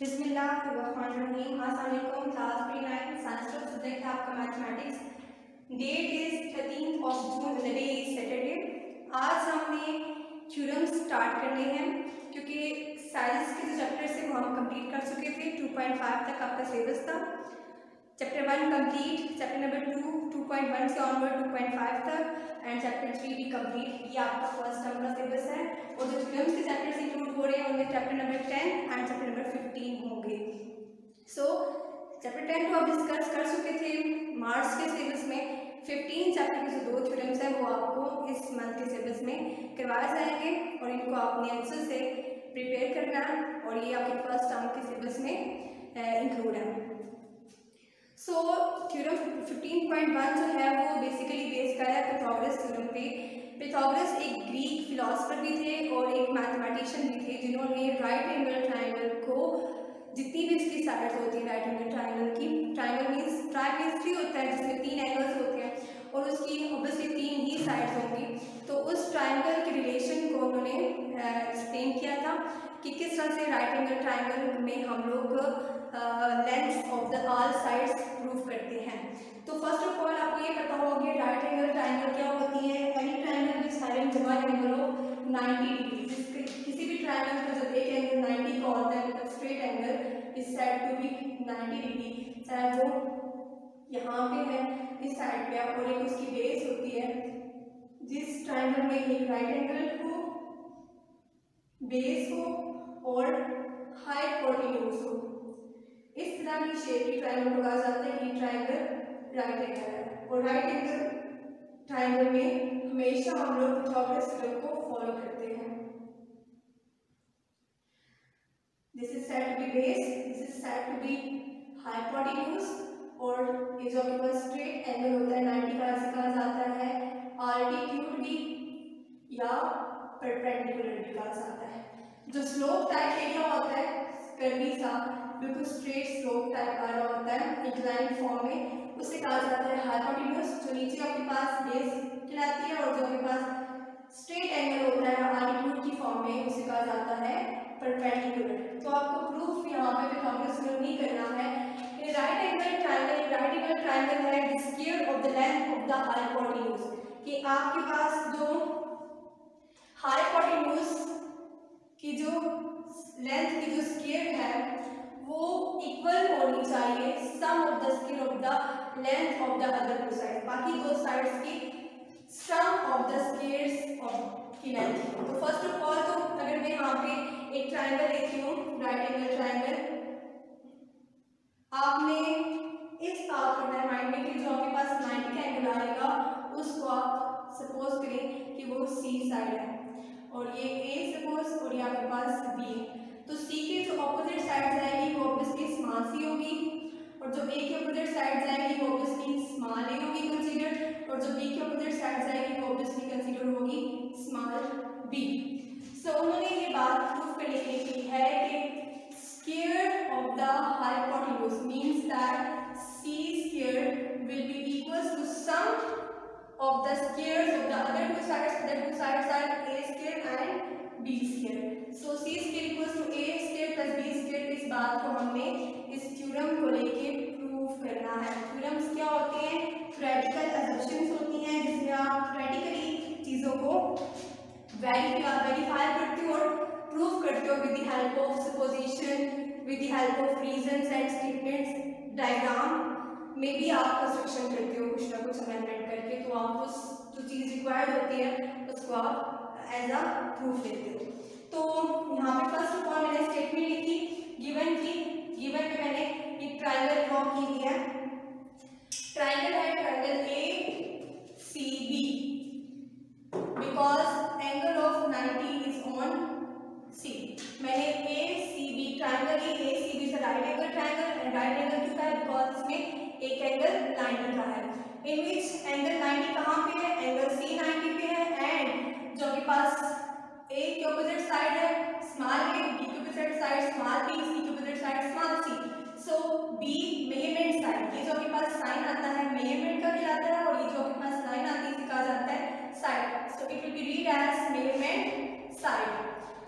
बिस्मिल्लाहिर्रहमानिर्रहीम। अस्सलामुअलैकुम। Class 39 science of subject है आपका mathematics. Date is 13 of June, the day is Saturday. आज हमने थ्योरम स्टार्ट करने हैं क्योंकि साइंस के जो चैप्टर से वो हम कंप्लीट कर चुके थे। 2.5 तक आपका सिलेबस था। चैप्टर 1 कंप्लीट, चैप्टर नंबर 2 2.1 से ऑनवर्ड 2.5 तक एंड चैप्टर 3 भी कंप्लीट। ये आपका फर्स्ट टर्म का सिलेबस है और जो थ्योरम्स के चैप्टर्स इंक्लूड हो रहे हैं उनमें chapter number 10 and chapter number 15 होंगे। सो चैप्टर 10 को आप डिस्कस कर चुके थे मार्च के सिलेबस में। 15 चैप्टर के जो 2 थ्योरम्स हैं वो आपको इस मंथ के सिलेबस में करवाए जाएंगे और इनको आपने अच्छे से प्रिपेयर करना है और ये आपके फर्स्ट टर्म के सिलेबस में इंक्लूड है। सो थ्योरम 15.1 जो है वो बेसिकली बेस कर है पिथागोरस थ्योरम पे। पिथागोरस एक ग्रीक फिलोसफर भी थे और एक मैथमेटिशियन भी थे जिन्होंने राइट एंगल ट्रायंगल को जितनी भी इसकी साइड्स होती है राइट एंगल ट्रायंगल की, ट्रायंगल मीन्स ट्राइमेट्री होता है जिसमें 3 एंगल्स होते हैं और उसकी ऑब्वियसली 3 ही साइड्स होंगी। तो उस ट्रायंगल के रिलेशन को उन्होंने एक्सप्लेन किया था कि किस तरह से राइट एंगल ट्रायंगल में हम लोग length of the all sides prove करते हैं। तो फर्स्ट ऑफ ऑल आपको ये पता होगा कि राइट एंगल ट्रायंगल क्या होती है। Any triangle which having one angle of 90 degree, किसी भी ट्रायंगल का जब एक एंगल 90 का होता है मतलब straight angle is said to be 90 degree, चाहे वो यहाँ पे है इस साइड पे और एक उसकी बेस होती है। जिस ट्रायंगल में एक राइट एंगल हो, बेस हो और हाइपोटेन्यूज हो, इस तरह की शेप की ट्रायंगल को कहा जाता है कि ट्रायंगल राइट एंगल है। और राइट एंगल ट्रायंगल में हमेशा हम लोग पिथागोरस थ्योरम को फॉलो करते हैं। This is said to be base, this is said to be hypotenuse और ये जो आपके पास स्ट्रेट एंगल होता है 90 का इसे कहा जाता है आल्टीट्यूड भी या परपेंडिकुलर भी कहा जाता है। जो स्लोप टाइप एरिया होता है कर्वी सा बिल्कुल स्ट्रेट स्लोप टाइप आ रहा होता है इंक्लाइन फॉर्म में, उसे कहा जाता है हाइपोटेन्यूज। जो नीचे आपके पास बेस कहलाती है और जो आपके पास स्ट्रेट एंगल होता है आल्टीट्यूड की फॉर्म में उसे कहा जाता है परपेंडिकुलर। तो आपको प्रूफ यहाँ पे पिथागोरस थ्योरम नहीं करना है। राइट एंगल ट्रायंगल है the square of the length of the hypotenuse, कि आपके पास जो हाइपोटेन्यूज की जो लेंथ की जो स्क्वायर है वो इक्वल होनी चाहिए sum of the square of the length of the other two sides, बाकी दो साइड्स की sum of the squares of की लेंथ। तो फर्स्ट ऑफ ऑल तो अगर मैं यहाँ पे एक ट्रायंगल लेती हूँ राइट एंगल ट्रायंगल, आपने इस बात को माइंड में कि जो आपके पास 90 का एंगल आएगा उसको आप सपोज करें कि वो सी साइड है और ये ए सपोज और ये आपके पास बी है। तो सी के जो ऑपोजिट साइड जाएगी वो ऑब्वियसली स्मॉल सी होगी और जो ए के ऑपोजिट साइड जाएगी वो ऑब्वियसली स्मॉल ए होगी कंसीडर, और जो बी के ऑपोजिट साइड जाएगी वो ऑब्वियसली कंसीडर होगी स्मॉल बी। सो उन्होंने ये बात प्रूफ करने के लिए की है कि square of the hypotenuse means that c square will be equals to sum of the squares of the other two sides. The two sides are a square and b square. So c square equals to a square plus b square। इस बात को हमने इस theorem को लेके prove करना है। Theorems क्या होते हैं? थ्योरेटिकल असम्पशंस होती हैं जिसमें आप थ्योरेटिकली चीज़ों को वेरीफाई करते हो और प्रूव करते हो with the help of supposition, with the help of reasons and statements. Diagram में भी आप कंस्ट्रक्शन करते हो कुछ ना कुछ अमेंडमेंट करके, तो आप उस जो चीज़ रिक्वायर्ड होती है उसको आप एज अ प्रूफ लेते हो। तो यहाँ पे फर्स्ट ऑफ ऑल मैंने स्टेटमेंट लिखी गिवन की, गिवन में मैंने एक ट्रायंगल ड्रॉ की है। ट्रायंगल है triangle A C B because angle of 90 is on C. मैंने A C B triangle A C B से right angle triangle and right angle क्यों है बिकॉज इसमें एक एंगल 90 का है। इन विच एंगल 90 कहाँ पे है? एंगल सी 90 पे है एंड जो आपके पास ए के ऑपोजिट साइड है स्मॉल ए, बी के ऑपोजिट साइड स्मॉल बी, सी के ऑपोजिट साइड स्मॉल सी। सो बी मेजरमेंट साइड, ये जो आपके पास साइन आता है मेजरमेंट का कहलाता है और ये जो आपके पास लाइन आती है इसे कहा जाता है side. So it will be read as measurement side.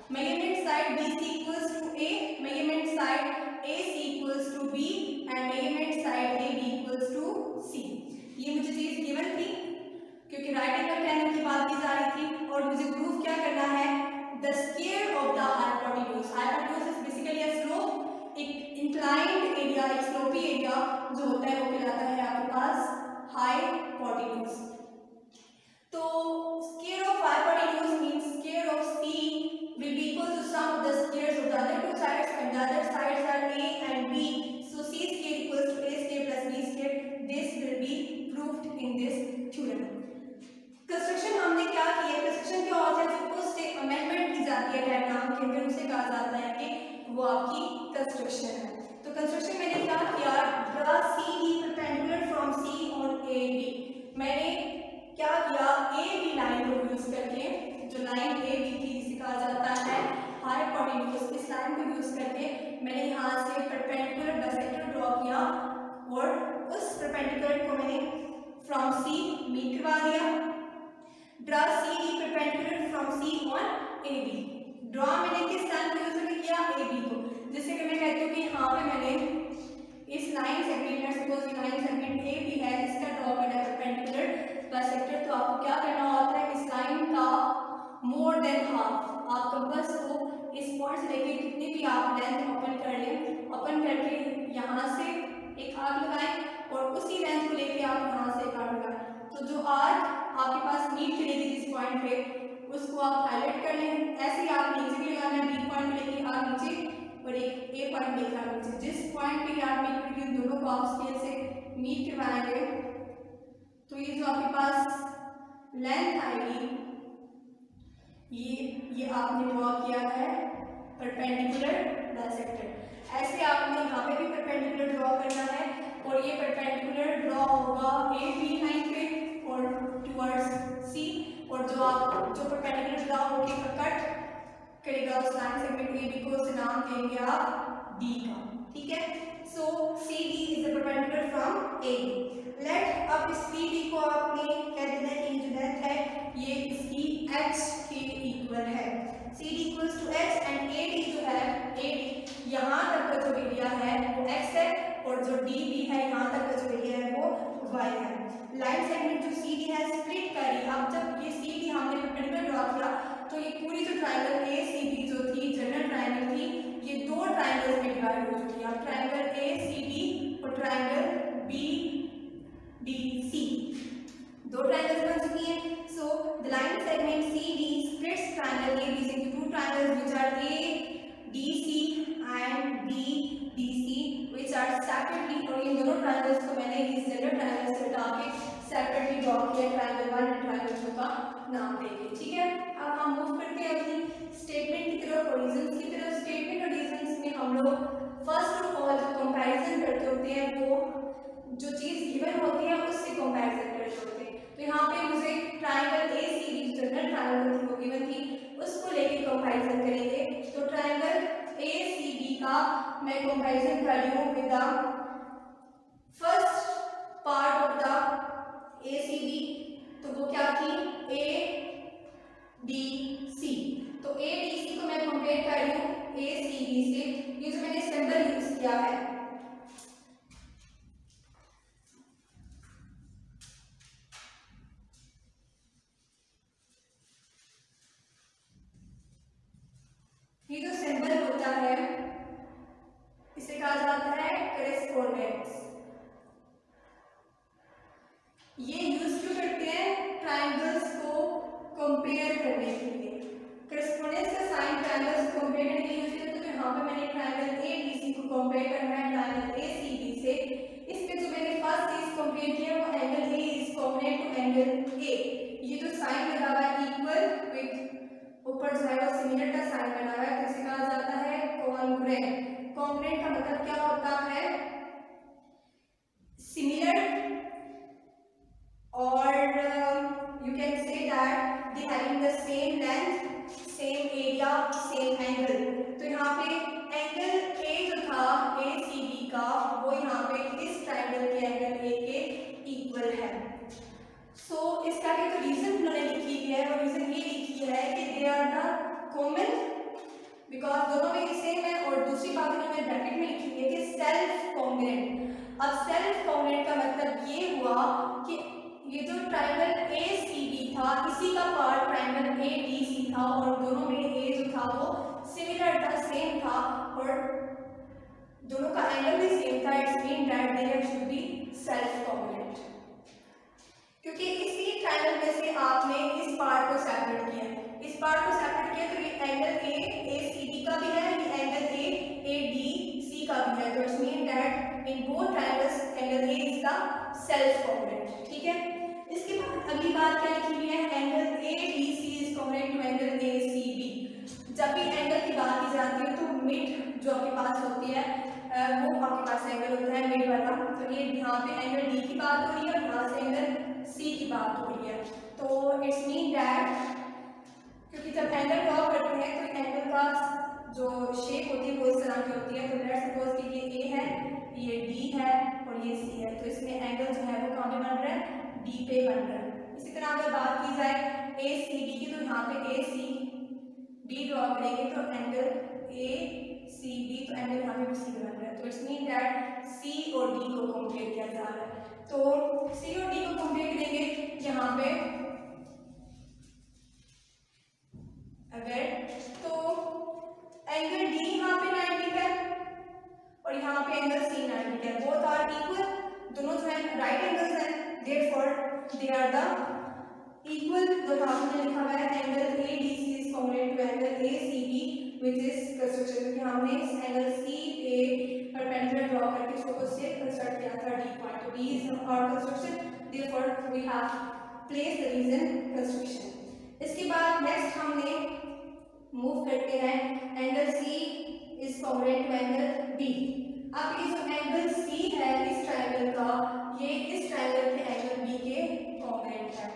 Measurement side BC equals to A, measurement side construction हमने क्या किया, कंस्ट्रक्शन क्या होता है, जो उस अमेंडमेंट की जाती है डायग्राम के अंदर, उसे कहा जाता है कि वो आपकी कंस्ट्रक्शन है। तो कंस्ट्रक्शन मैंने क्या किया, draw C D perpendicular from C और ए बी। मैंने क्या किया, ए बी लाइन को यूज करके, जो लाइन ए बी थी जिसे कहा जाता है हाइपोटेन्यूज, इस लाइन को यूज करके मैंने यहाँ से परपेंडिकुलर बाइसेक्टर ड्रॉ किया और उस परपेंडिकुलर को मैंने फ्रॉम सी मीट करवा दिया। Draw C D perpendicular from C on A B. Draw मैंने किस लाइन को यूज करके किया, ए बी को। जैसे कि मैं कहती हूँ कि यहाँ पे मैंने इस लाइन सेगमेंट में, सपोज ये लाइन सेगमेंट ए बी है, इसका ड्रॉ करना है परपेंडिकुलर बाइसेक्टर, तो आपको क्या करना होता है, इस लाइन का मोर देन हाफ आप कंपास को इस पॉइंट से लेके कितनी भी आप लेंथ ओपन कर लें, ओपन करके यहाँ से एक आर्क लगाएं और उसी लेंथ को लेके आप यहाँ से एक आर्क लगाएं। तो जो आर्क आपके पास मीट करेगी जिस पॉइंट पे, उसको आप हाईलाइट कर लें। ऐसे ही आप नीचे भी लगाना है, बी पॉइंट पे लेके आप नीचे और एक ए पॉइंट लेकर आप नीचे, जिस पॉइंट पे आप मीट करेंगे उन दोनों को आप स्केल से मीट करवाएंगे। तो ये जो आपके पास लेंथ आएगी, ये आपने ड्रॉ किया है परपेंडिकुलर बाइसेक्टर। ऐसे आपने यहाँ पे भी परपेंडिकुलर ड्रॉ करना है और ये परपेंडिकुलर ड्रॉ होगा ए बी लाइन पे और टुवर्ड्स सी, और जो परपेंडिकुलर ड्रॉ होके कट करेगा उस लाइन सेगमेंट ए बी को, उसे नाम देंगे आप डी का। ठीक है, so C D is the perpendicular from A B. Let अब इस सी डी को आपने कह देना है कि जो लेंथ है ये इसकी एच के इक्वल है। C D equals to H and A D जो है, ए डी यहाँ तक का जो एरिया है वो एक्स है और जो डी बी है यहाँ तक का जो एरिया है वो वाई है। लाइन सेगमेंट जो सी डी है स्प्लिट करी, अब जब ये सी डी हमने परपेंडिकुलर ड्रॉ किया तो ये पूरी जो ट्रायंगल ए सी डी जो थी, जनरल ट्रायंगल थी, ये दो ट्रायंगल्स में डिवाइड हो चुकी है। अब ट्रायंगल ए सी डी और ट्रायंगल बी डी सी, दो ट्रायंगल्स बन चुकी हैं। So the line segment C D splits triangle ABC into two triangles which are ADC and BDC which are separately, और इन दोनों ट्रायंगल्स को मैंने इस जनरल ट्रायंगल से हटा के सेपरेटली ड्रॉ किया, ट्रायंगल 1 और ट्रायंगल 2 का नाम देके। ठीक है, अब हम मूव करते हैं अपनी स्टेटमेंट की तरफ और रीजंस की तरफ। स्टेटमेंट और रीजंस में हम लोग फर्स्ट ऑफ ऑल जो कंपैरिजन करते होते हैं वो जो चीज गिवन होती है उससे कंपैरिजन करते होते हैं। तो यहाँ पे मुझे triangle A C D general triangle थी वो गिवन थी, उसको लेके कंपैरिजन करेंगे। तो ट्रायंगल ए सी डी का मैं कंपैरिजन कर रही हूँ with the first part of the A C D, तो वो क्या थी, ए डी सी। तो ए डी सी को मैं कंपेयर कर रही हूँ ए सी डी से। ये जो मैंने सिंबल यूज किया है, ये जो सिंबल होता है इसे कहा जाता है करेस्पोंडेंस। ये यूज क्यों करते हैं, ट्रायंगल्स को कंपेयर करने के लिए। करेस्पोंडेंस का साइन ट्रायंगल्स को कंपेयर करने के लिए यूज किया, तो यहाँ पे मैंने ट्रायंगल ए डी सी को कंपेयर करना है ट्रायंगल ए सी डी से। इसमें जो मैंने फर्स्ट चीज कंपेयर किया वो angle A is combinate to angle A. ये जो साइन लगा हुआ है इक्वल विद ऊपर जो है वो सिमिलर का साइन बना हुआ है, तो इसे कहा जाता है कॉन्ग्रुएंट। कॉन्ग्रुएंट का मतलब क्या होता है, सिमिलर, और you can say that they having the same length, same area, same angle. तो यहाँ पे एंगल ए जो था ए सी डी का वो यहाँ पे इस ट्रायंगल के एंगल ए के इक्वल है। सो इसका जो रीजन उन्होंने लिखी है वो रीजन ये लिखी है कि they are the common, because दोनों में सेम है, और दूसरी बात उन्होंने ब्रैकेट में लिखी है कि सेल्फ कॉन्ग्रुएंट। अब सेल्फ कॉन्ग्रुएंट का मतलब ये हुआ कि ये जो ट्रायंगल ए सी डी था इसी का part triangle A D C था, और दोनों में ए जो था वो सिमिलर था, सेम था, और दोनों का एंगल भी सेम था। It's mean that they should be self congruent, क्योंकि इसी ट्रायंगल में से आपने इस पार्ट को सेपरेट किया। इस पार्ट को सेपरेट किया तो ये एंगल ए सी डी का भी है, ये एंगल ए डी सी का भी है। तो it's mean that in both triangles angle A is the self congruent. ठीक है, इसके बाद अगली बात क्या लिखी हुई है, कॉन्ग्रुएंट टू एंगल ACB। जब भी एंगल की बात की जाती है तो मिड जो आपके पास होती है वो आपके पास एंगल होता है मिड वाला। तो ये यहाँ पे एंगल D की बात हो रही है और यहाँ से एंगल C की बात हो रही है। तो इट्स मीन दैट क्योंकि जब एंगल ड्रॉ करते हैं तो एंगल का जो शेप होती है वो इस तरह की होती है। तो लेट्स सपोज कि ये A है, ये D है और ये C है। तो इसमें एंगल जो है वो कहाँ पे बन रहा है, D पे बन रहा है। इसी तरह अगर बात की जाए ACB की तो यहाँ पे ACB ड्रॉ करेंगे तो एंगल ACB तो एंगल यहाँ पे भी C बन रहा है। तो इट्स मीन दैट C और D को कंपेयर किया जा रहा है। तो C और D को कंपेयर करेंगे यहाँ पे अगर तो एंगल D यहाँ पे 90 है और यहाँ पे एंगल C 90 है। बोथ आर इक्वल, दोनों जो है राइट एंगल्स हैं, therefore they are the equal. तो यहाँ पे लिखा हुआ है angle ADC is congruent to angle ACB which is construction, क्योंकि हमने इस एंगल C पे परपेंडिकुलर ड्रॉ करके इसको उससे कंस्ट्रक्ट किया था D पॉइंट। तो D is our construction, therefore we have place the reason construction. इसके बाद नेक्स्ट हमने मूव करते हैं angle C is congruent to angle B। अब ये जो एंगल C है इस ट्रायंगल का, ये इस ट्रायंगल के एंगल B के कॉन्ग्रुएंट है।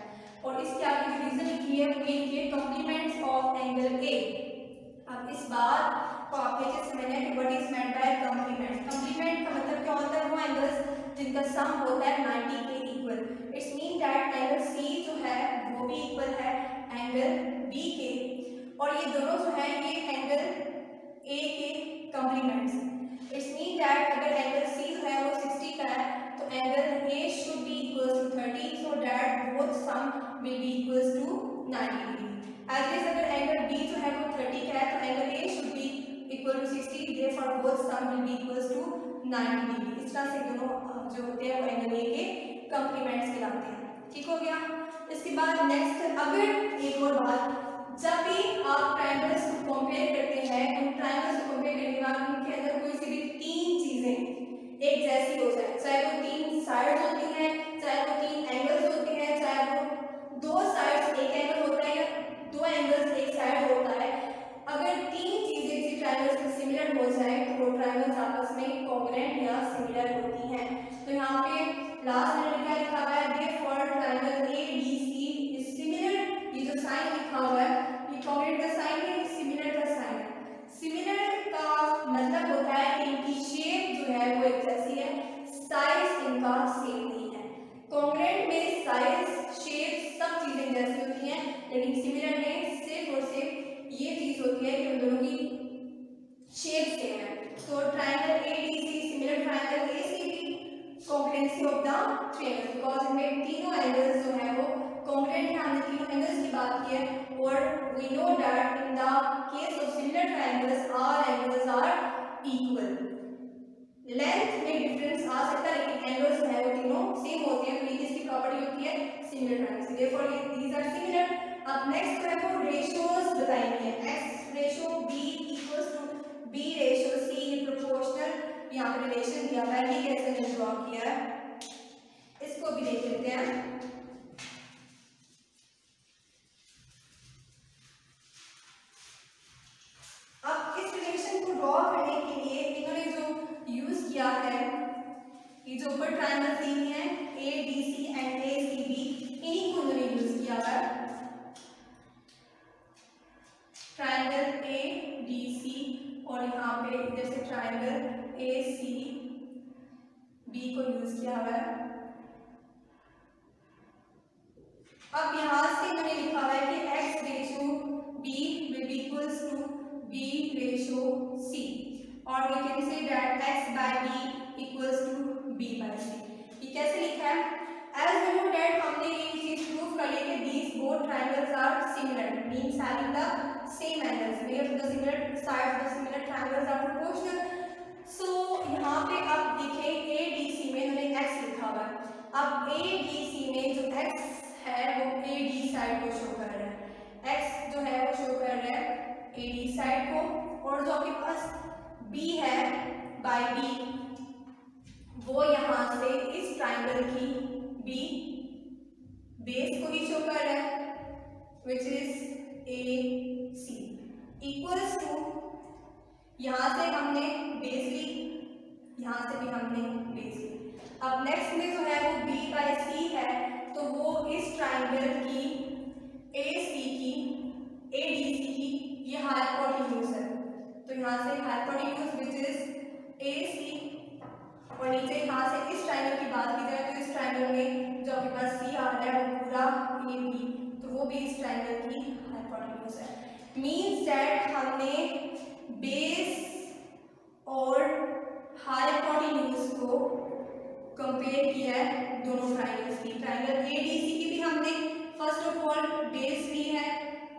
और इसके आगे जो रीजन लिखी है वो ये लिखी है कॉम्प्लीमेंट्स ऑफ एंगल A। अब इस बात को आप ये समझना है कि what is meant by complement. Complement का मतलब क्या होता है, वो एंगल्स जिनका सम होता है 90 के equal. It's mean that angle C जो है वो भी इक्वल है एंगल B के, और ये दोनों जो है ये एंगल A के कॉम्प्लीमेंट्स हैं। इट्स मीन दैट अगर एंगल C जो है वो 60 का है तो angle A should be equals to 30 so that both sum will be equals to 90 degree. As is अगर एंगल B जो है वो 30 का है तो angle A should be equal to 60, therefore both sum will be equals to 90 degree. इस तरह से दोनों जो होते हैं वो एंगल A के कॉम्प्लीमेंट्स कहलाते हैं। ठीक हो गया। इसके बाद नेक्स्ट अगर एक और बात, जब भी आप ट्रायंगल्स को कंपेयर करते हैं, उन ट्रायंगल्स को कंपेयर करने के बाद उनके अंदर कोई सी भी तीन चीजें एक जैसी हो जाए, चाहे वो तीन साइड्स होती हैं, चाहे वो तीन एंगल्स होते हैं, चाहे वो दो साइड्स एक एंगल होता है या दो एंगल्स एक साइड होता है, अगर तीन चीजें किसी ट्रायंगल्स में सिमिलर हो जाए तो वो ट्रायंगल्स आपस में कॉन्ग्रुएंट या सिमिलर होती हैं। तो यहाँ पे लास्ट में क्या लिखा हुआ है, therefore triangle ADC is similar. ये जो साइन लिखा हुआ है ये कॉन्ग्रुएंट का साइन है, सिमिलर का साइन है। सिमिलर का मतलब होता है कि इनकी शेप जो है वो एक जैसी है, साइज इनका सेम नहीं है। कॉन्ग्रुएंट में साइज, शेप सब चीजें जैसी होती हैं, लेकिन सिमिलर में सिर्फ और सिर्फ ये चीज होती है कि उन दोनों की शेप सेम है। तो triangle ADC similar triangle ACB, congruency of the three angles, because इनमें तीनों एंगल्स जो है वो कॉन्ग्रुएंट है। हमने तीनों एंगल्स की बात की है और we know that in the case of similar triangles all angles are equal. Length में डिफरेंस आ सकता है लेकिन एंगल्स जो है वो तीनों सेम होते हैं। तो ये इसकी प्रॉपर्टी होती है सिमिलर ट्रायंगल्स, देयरफॉर ये दीस आर सिमिलर। अब नेक्स्ट है वो रेशियोज बताएंगे, x ratio B equals to B ratio C proportional. यहाँ पे रिलेशन दिया हुआ है, ये कैसे मैंने ड्रॉ किया है इसको भी देख लेते हैं। अब इस रिलेशन को ड्रॉ करने के लिए इन्होंने जो यूज किया है, ये जो ऊपर ट्रायंगल दी है ADC एंड ACB, इन्हीं को इन्होंने यूज किया है। ट्रायंगल ADC और यहाँ पे इधर से ट्रायंगल ACB को यूज किया हुआ है। अब यहाँ से इन्होंने लिखा हुआ है कि x ratio B will be equals to B ratio C और we can say that x by B equals to B by C। ये कैसे लिखा है? As we know that हमने ये चीज प्रूव कर ली कि these both triangles are similar, means having the same angles, where the similar sides of the similar triangles are proportional। So यहाँ पे अब देखें ADC में इन्होंने x लिखा हुआ है। अब ADC में जो x है वो AD साइड को शो कर रहा है, x जो है वो शो कर रहा है AD साइड को, और जो आपके पास B है बाय B वो यहाँ से इस ट्रायंगल की B बेस को ही शो कर रहा है, which is AC equals to, यहाँ से हमने बेस ली, यहाँ से भी हमने बेस ली। अब नेक्स्ट में जो है वो B/C है, तो वो इस ट्राइंगल की AC की ADC की ये हाइपोटेन्यूज है, तो यहाँ से हाइपोटेन्यूज विच इज AC, और नीचे यहाँ से इस ट्राइंगल की बात की जाए तो इस ट्राइंगल में जो आपके पास C आ रहा है वो पूरा AB, तो वो भी इस ट्राइंगल की हाइपोटेन्यूज है। मीन्स दैट हमने बेस और हाइपोटेन्यूज को कंपेयर किया है दोनों ट्राइंगल्स की। ट्राइंगल ADC की भी हमने फर्स्ट ऑफ ऑल बेस ली है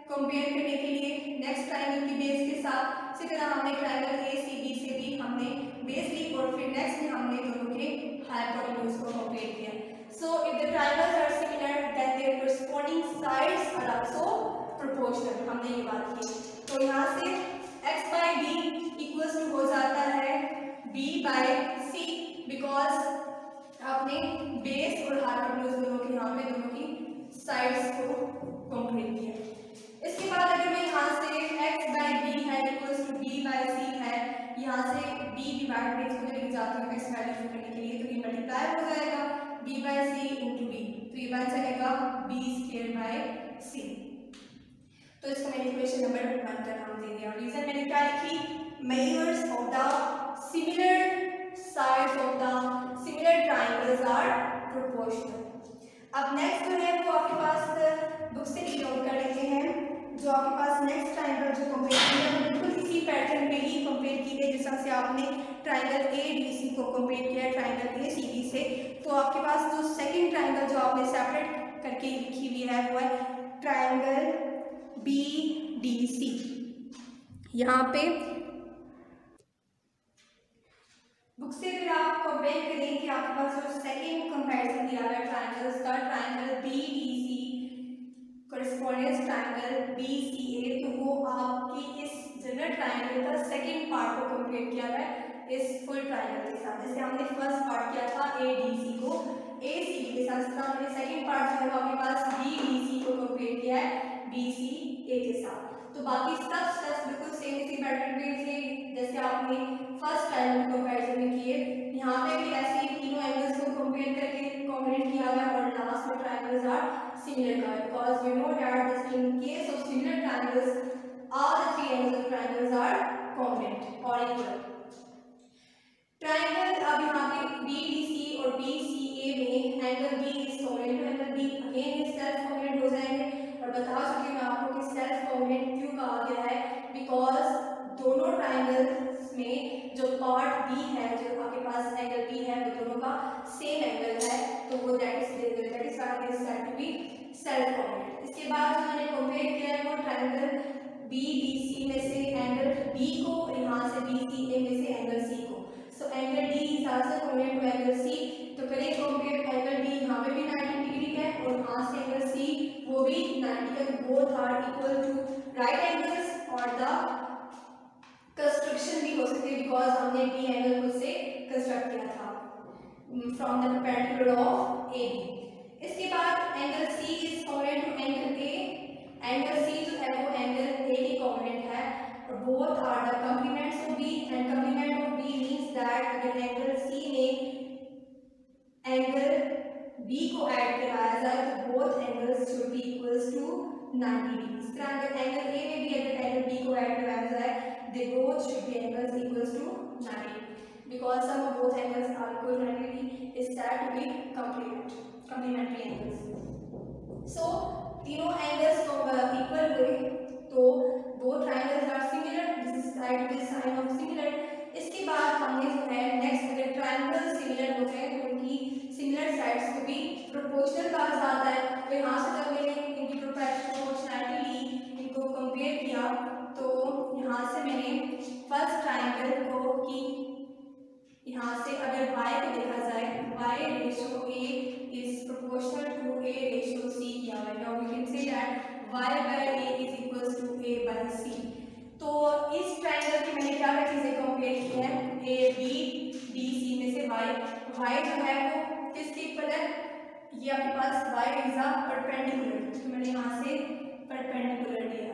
कंपेयर करने के लिए नेक्स्ट ट्राइंगल की बेस के साथ, इसी तरह हमने ट्राइंगल ACB से भी हमने बेस ली और फिर नेक्स्ट में हमने दोनों के हाइपोटेन्यूज को कंपेयर किया। So if the triangles are similar then their corresponding sides are also proportional, हमने ये बात की। तो यहाँ से x/b इक्वल्स टू हो जाता है B/C, बिकॉज आपने बेस और हाइपोटेन्यूज दोनों के यहाँ पे दोनों की साइड्स को कंपेयर किया। इसके बाद अगर मैं यहाँ से x/b है इक्वल्स टू B/C है, यहाँ से b डिवाइड में इसको लेके जाती हूँ x वैल्यू करने के लिए, तो ये मल्टीप्लाई हो जाएगा B/C इंटू b, तो ये बन जाएगा B²/C। तो इसको मैंने इक्वेशन नंबर 1 का नाम दे दिया। रीजन मैंने क्या लिखी, measures of the similar sides of the similar triangles are proportional. अब नेक्स्ट जो है वो आपके पास बुक से रीड आउट कर लेते हैं। जो आपके पास नेक्स्ट ट्राइंगल जो कंपेयर किया है बिल्कुल इसी पैटर्न पे ही कंपेयर की गई जिस तरह से आपने ट्राइंगल ADC को कंपेयर किया है ट्राइंगल ACB से। तो आपके पास जो सेकंड ट्राइंगल जो आपने सेपरेट करके लिखी हुई है वो है ट्राइंगल BDC। यहाँ पे बुक से अगर आप कंपेयर करें कि आपके पास जो सेकंड कंपैरिजन दिया हुआ है ट्राइंगल्स का, triangle BDC correspondence triangle BCA, तो वो आपकी इस जनरल ट्राइंगल का सेकंड पार्ट को कंपेयर किया है इस फुल ट्राइंगल के साथ। जैसे हमने फर्स्ट पार्ट किया था ADC को ACB के साथ, हमने सेकंड पार्ट जो है आपके पास BDC को कंपेयर किया है BCA के साथ। तो बाकी सब स्टेप्स बिल्कुल सेम इसी पैटर्न पे थे जैसे आपने फर्स्ट ट्राइंगल कंपैरिजन में किए। यहाँ पे भी ऐसे ही तीनों एंगल्स को कंपेयर करके कॉम्बिनेट किया हुआ है और लास्ट में ट्राइंगल्स आर सिमिलर का, because we know that this in case of similar triangles all the three angles of triangles are congruent or equal. Triangle अब यहाँ पे BDC और BCA में angle B is congruent to angle B, again ये self congruent हो जाएंगे। और बता चुकी हूँ मैं आपको कि सेल्फ कॉन्ग्रुएंट क्यों कहा गया है, बिकॉज दोनों ट्राइंगल्स में जो पार्ट B है, जो आपके पास एंगल B है, वो दोनों का सेम एंगल है, तो वो that is said to be self congruent. इसके बाद जो मैंने कंपेयर किया है वो ट्राइंगल BDC में से एंगल B को और यहाँ से BCA में से एंगल C को। So angle D is also congruent to angle C, तो करें कंपेयर एंगल D यहाँ पे भी 90 डिग्री है और यहाँ से एंगल C वो भी 90 है, तो both are equal to right angles. और द कंस्ट्रक्शन भी हो सकती है बिकॉज हमने B एंगल को से कंस्ट्रक्ट किया था from the perpendicular of AB। इसके बाद angle C is congruent to angle A, angle C जो है वो एंगल A के कॉम्प्लीमेंट है और both are the complements of B, and complement of B means that अगर एंगल C ने एंगल B को ऐड कराया जाए तो both angles should be equals to 90 degree. इस तरह अगर एंगल A में भी अगर एंगल B को ऐड कराया जाए they both should be angles equals to 90 because sum of both angles are equal to 90 degree is said to be complementary angles। So तीनों एंगल्स को इक्वल हुए तो both triangles are similar, this is side with sign of similar. इसके बाद हमने जो है next अगर ट्राइंगल सिमिलर हो जाए तो उनकी सिमिलर साइड्स को भी प्रोपोर्शनल कहा जाता है। तो यहाँ से जब मैंने इनकी प्रोपोर्शनैलिटी ली, इनको कंपेयर किया, तो यहाँ से मैंने फर्स्ट ट्राइंगल को की यहाँ से अगर y को देखा जाए y ratio A is proportional to A ratio C किया हुआ है। Now we can say that y by A is equals to A by C। तो इस ट्राइंगल की मैंने क्या क्या चीजें कंपेयर की है, A B D C में से y जो है वो किसके इक्वल है, ये आपके पास y इज अ परपेंडिकुलर, तो मैंने यहाँ से परपेंडिकुलर लिया।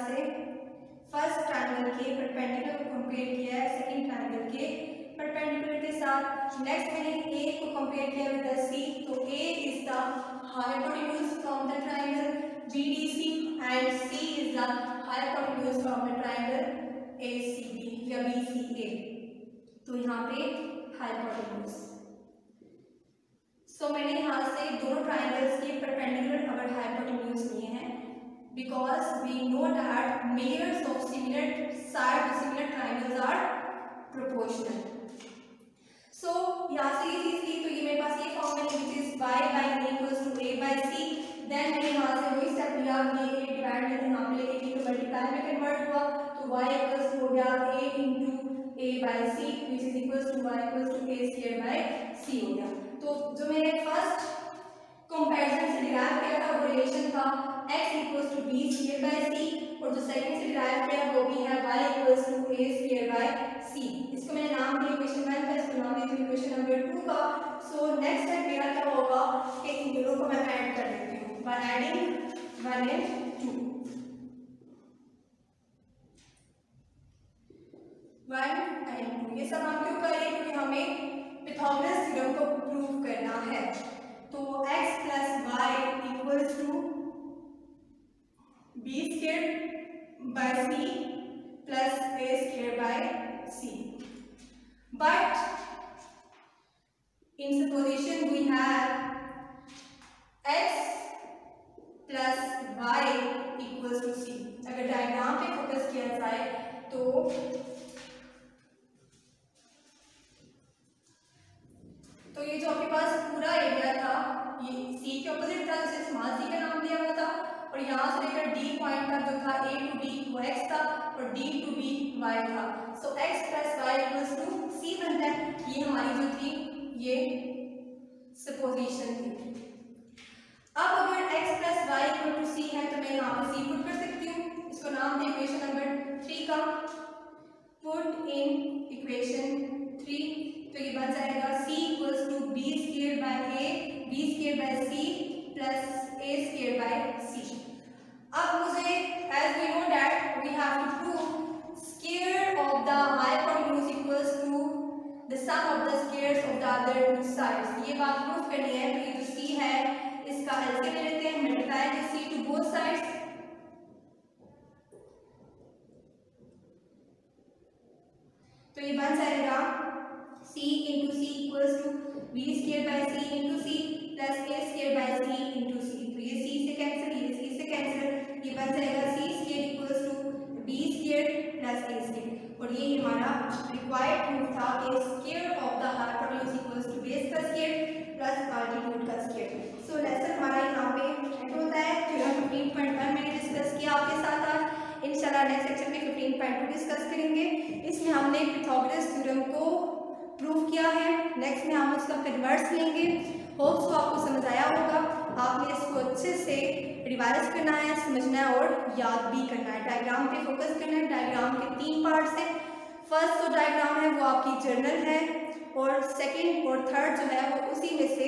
से फर्स्ट ट्रायंगल के परपेंडिकुलर को कंपेयर किया है सेकंड ट्रायंगल के परपेंडिकुलर के साथ। नेक्स्ट मैंने ए को कंपेयर किया विद सी, तो A is the hypotenuse from the triangle BDC and C is the hypotenuse from the triangle ACB या बीसीए। तो यहाँ पे हाइपोटेन्यूज। सो मैंने यहाँ से दोनों ट्रायंगल्स के परपेंडिकुलर अगर हाइपोटेन्यूज लिए हैं because we know that mirrors of similar side to similar triangles are proportional. So यहाँ से ये चीज की, तो ये मेरे पास ये फॉर्म है which is y by a equals to a by c। Then मैंने यहाँ से वही स्टेप लिया, ये a डिवाइड करके यहाँ पे लेके तो मल्टीप्लाई में कन्वर्ट हुआ, तो y इक्वल्स हो गया a into a by c which is equals to y equals to a square by c हो गया। तो जो मैंने फर्स्ट कंपैरिजन से डिराइव किया था वो रिलेशन था x equals to b square by c, और जो सेकंड से डिराइव किया वो भी है y equals to a square by c। इसको मैंने नाम दिया इक्वेशन 1 का, इसको नाम दिया इक्वेशन नंबर 2 का। सो नेक्स्ट स्टेप मेरा क्या होगा कि इन दोनों को मैं ऐड कर देती हूँ बाय एडिंग 1 and 2। 1 and 2 ये सब हम क्यों कर रहे हैं, क्योंकि हमें पिथागोरस थ्योरम को प्रूव करना है। तो x plus y equals to b squared by c plus a squared by c, but in supposition we have x plus y equals to c। अगर डायग्राम पे फोकस किया जाए तो ये जो आपके पास पूरा एरिया था ये c के ऑपोजिट था, जिसे स्मॉल c का नाम दिया हुआ था, और यहाँ से लेकर d पॉइंट तक जो था a टू d वो x था और d टू b y था। So x plus y equals to c बनता है। ये हमारी जो थी ये सपोजिशन थी। अब अगर x plus y equal to c है तो मैं यहाँ पे c पुट कर सकती हूँ, इसको नाम दे इक्वेशन नंबर 3 का। पुट इन इक्वेशन 3, तो ये बन जाएगा c equals to b square by a b square by c plus a square by c। अब मुझे as we know that we have to prove square of the hypotenuse equals to the sum of the squares of the other two sides. ये बात prove करनी है, तो ये जो c है इसका एलसीएम ले लेते हैं, multiply the c to both sides. तो ये बन जाएगा c into c equals to b square by c into c plus a square by c into c। तो ये c से कैंसिल, ये c से कैंसिल, ये बन जाएगा c square equals to b square plus a square। और ये हमारा रिक्वायर्ड प्रूफ था कि square of the hypotenuse equals to base का स्क्वायर प्लस आल्टीट्यूड का स्क्वायर। सो लेसन हमारा यहाँ पे एंड होता है। थ्योरम 15.1 मैंने डिस्कस किया आपके साथ आज। इंशाल्लाह नेक्स्ट सेक्शन में 15.2 डिस्कस करेंगे। इसमें हमने पिथागोरस थ्योरम को प्रूव किया है। नेक्स्ट में हम उसका कन्वर्स लेंगे। होप सो आपको समझ आया होगा। आपने इसको अच्छे से रिवाइज करना है, समझना है और याद भी करना है। डायग्राम पे फोकस करना है। डायग्राम के 3 पार्ट्स हैं। फर्स्ट जो डायग्राम है वो आपकी जर्नल है और सेकंड और थर्ड जो है वो उसी में से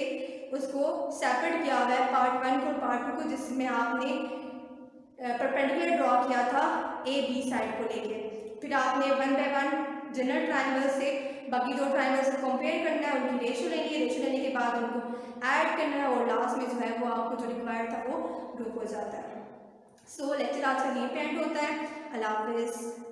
उसको सेपरेट किया हुआ है, पार्ट 1 को पार्ट 2 को, जिसमें आपने परपेंडिकुलर ड्रॉ किया था ए बी साइड को लेके। फिर आपने 1 बाय 1 जनरल ट्राइंगल से बाकी 2 ट्राइंगल्स को कंपेयर करना है, उनकी रेशियो लेनी है, रेशियो लेने के बाद उनको ऐड करना है और लास्ट में जो है वो आपको जो रिक्वायर्ड था वो प्रूफ हो जाता है। सो लेक्चर आज का यहीं पे एंड होता है। अल्लाह हाफिज़।